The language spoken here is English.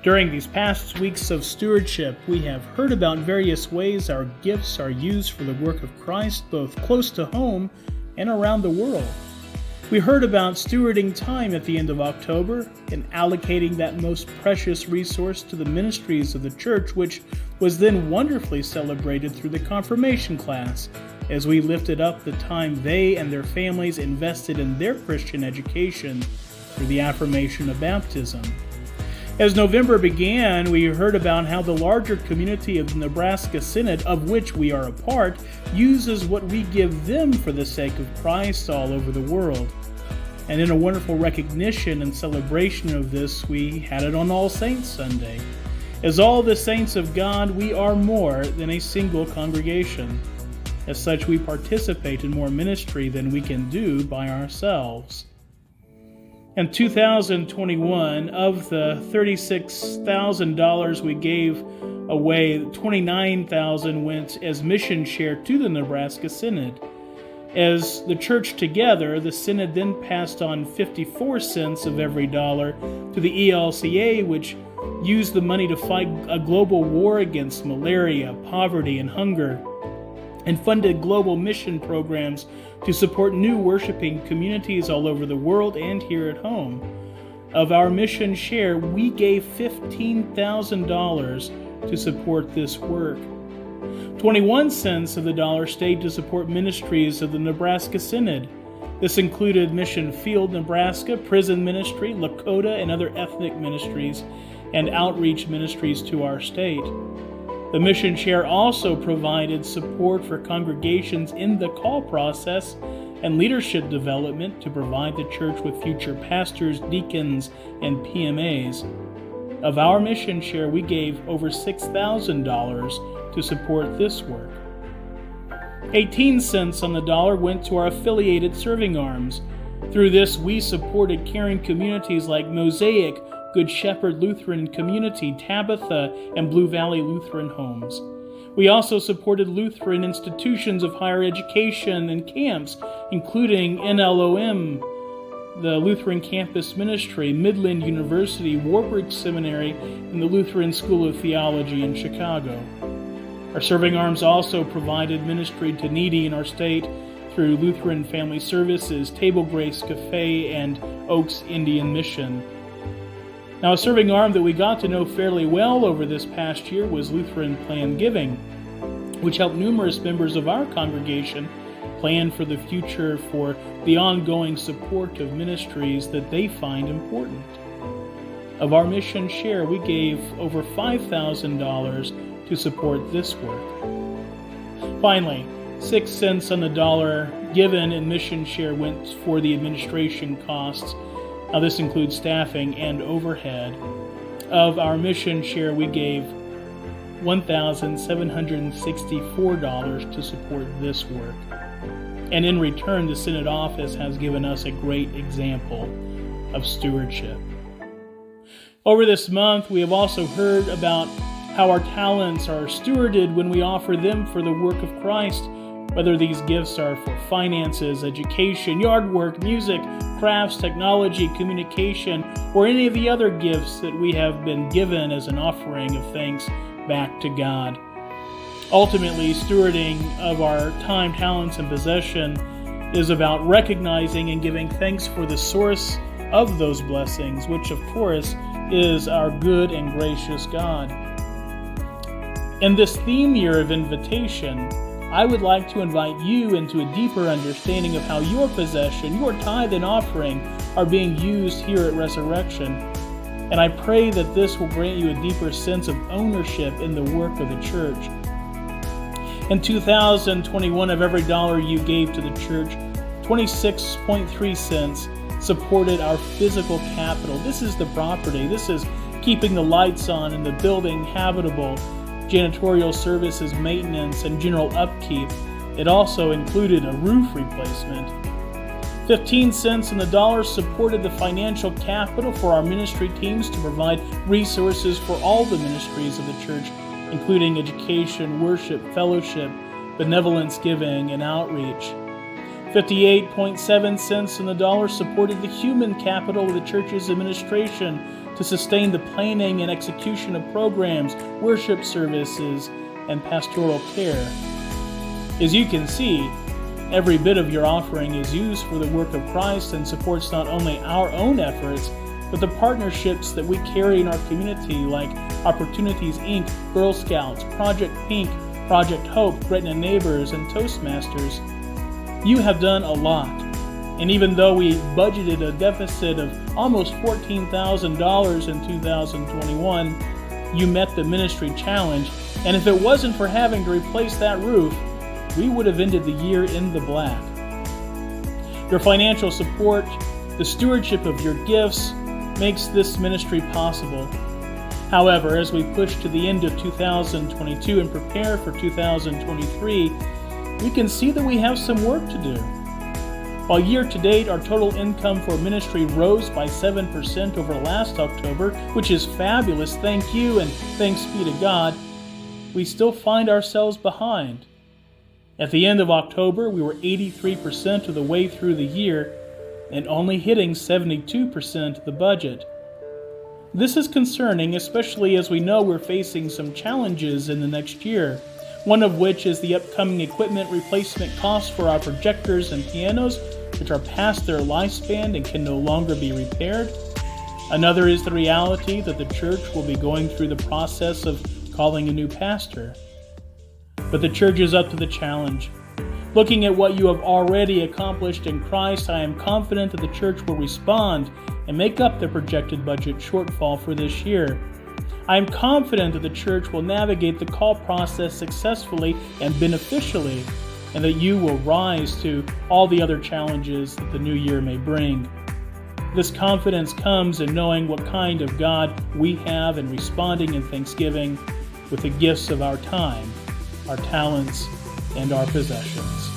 During these past weeks of stewardship, we have heard about various ways our gifts are used for the work of Christ, both close to home and around the world. We heard about stewarding time at the end of October and allocating that most precious resource to the ministries of the church, which was then wonderfully celebrated through the confirmation class as we lifted up the time they and their families invested in their Christian education through the affirmation of baptism. As November began, we heard about how the larger community of the Nebraska Synod, of which we are a part, uses what we give them for the sake of Christ all over the world. And in a wonderful recognition and celebration of this, we had it on All Saints Sunday. As all the saints of God, we are more than a single congregation. As such, we participate in more ministry than we can do by ourselves. In 2021, of the $36,000 we gave away, $29,000 went as mission share to the Nebraska Synod. As the church together, the Synod then passed on 54 cents of every dollar to the ELCA, which used the money to fight a global war against malaria, poverty, and hunger, and funded global mission programs to support new worshiping communities all over the world and here at home. Of our mission share, we gave $15,000 to support this work. 21 cents of the dollar stayed to support ministries of the Nebraska Synod. This included Mission Field, Nebraska, prison ministry, Lakota, and other ethnic ministries, and outreach ministries to our state. The mission share also provided support for congregations in the call process and leadership development to provide the church with future pastors, deacons, and PMAs. Of our mission share, we gave over $6,000 to support this work. 18 cents on the dollar went to our affiliated serving arms. Through this, we supported caring communities like Mosaic, Good Shepherd Lutheran Community, Tabitha, and Blue Valley Lutheran Homes. We also supported Lutheran institutions of higher education and camps, including NLOM, the Lutheran Campus Ministry, Midland University, Warwick Seminary, and the Lutheran School of Theology in Chicago. Our serving arms also provided ministry to needy in our state through Lutheran Family Services, Table Grace Cafe, and Oaks Indian Mission. Now, a serving arm that we got to know fairly well over this past year was Lutheran Plan Giving, which helped numerous members of our congregation plan for the future for the ongoing support of ministries that they find important. Of our mission share, we gave over $5,000 to support this work. Finally, 6 cents on the dollar given in mission share went for the administration costs. Now, this includes staffing and overhead. Of our mission share, we gave $1,764 to support this work. And in return, the Synod office has given us a great example of stewardship. Over this month, we have also heard about how our talents are stewarded when we offer them for the work of Christ, whether these gifts are for finances, education, yard work, music, crafts, technology, communication, or any of the other gifts that we have been given as an offering of thanks back to God. Ultimately, stewarding of our time, talents, and possession is about recognizing and giving thanks for the source of those blessings, which of course is our good and gracious God. In this theme year of invitation, I would like to invite you into a deeper understanding of how your possession, your tithe and offering are being used here at Resurrection. And I pray that this will grant you a deeper sense of ownership in the work of the church. In 2021, of every dollar you gave to the church, 26.3 cents supported our physical capital. This is the property. This is keeping the lights on and the building habitable, janitorial services, maintenance, and general upkeep. It also included a roof replacement. 15 cents on the dollar supported the financial capital for our ministry teams to provide resources for all the ministries of the church, including education, worship, fellowship, benevolence giving, and outreach. 58.7 cents on the dollar supported the human capital of the church's administration to sustain the planning and execution of programs, worship services, and pastoral care. As you can see, every bit of your offering is used for the work of Christ and supports not only our own efforts, but the partnerships that we carry in our community, like Opportunities Inc., Girl Scouts, Project Pink, Project Hope, Gretna Neighbors, and Toastmasters. You have done a lot, and even though we budgeted a deficit of almost $14,000 in 2021, you met the ministry challenge, and if it wasn't for having to replace that roof, we would have ended the year in the black. Your financial support, the stewardship of your gifts, makes this ministry possible. However, as we push to the end of 2022 and prepare for 2023, we can see that we have some work to do. While year-to-date, our total income for ministry rose by 7% over last October, which is fabulous, thank you, and thanks be to God, we still find ourselves behind. At the end of October, we were 83% of the way through the year and only hitting 72% of the budget. This is concerning, especially as we know we're facing some challenges in the next year, one of which is the upcoming equipment replacement costs for our projectors and pianos, which are past their lifespan and can no longer be repaired. Another is the reality that the church will be going through the process of calling a new pastor. But the church is up to the challenge. Looking at what you have already accomplished in Christ, I am confident that the church will respond and make up the projected budget shortfall for this year. I am confident that the church will navigate the call process successfully and beneficially, and that you will rise to all the other challenges that the new year may bring. This confidence comes in knowing what kind of God we have and responding in thanksgiving with the gifts of our time, our talents, and our possessions.